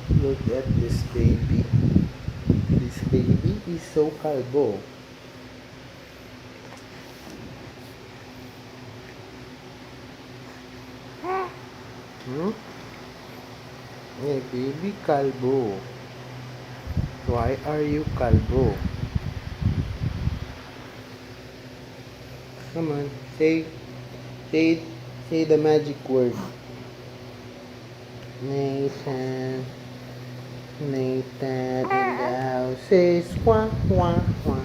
Look at this baby. This baby is so kalbo. Hmm? Hey, baby kalbo. Why are you kalbo? Come on, say, say the magic word. Nathan, Nathan in the house says wah wah wah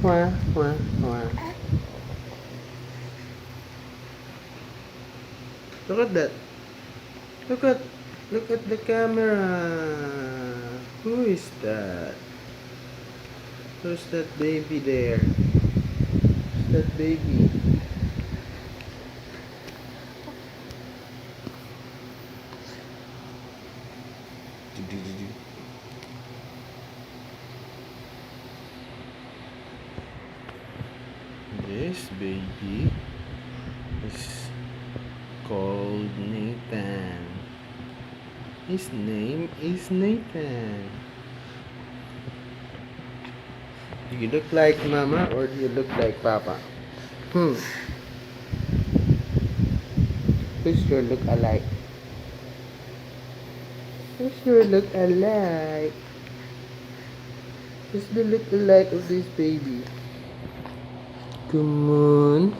wah wah wah. Look at that. Look at look at the camera. Who is that? Who's that baby there? Who's that baby? This baby is called Nathan. His name is Nathan. Do you look like Mama or do you look like Papa? Who's your look alike? Who's your look alike? Who's the look alike of this baby? Come on.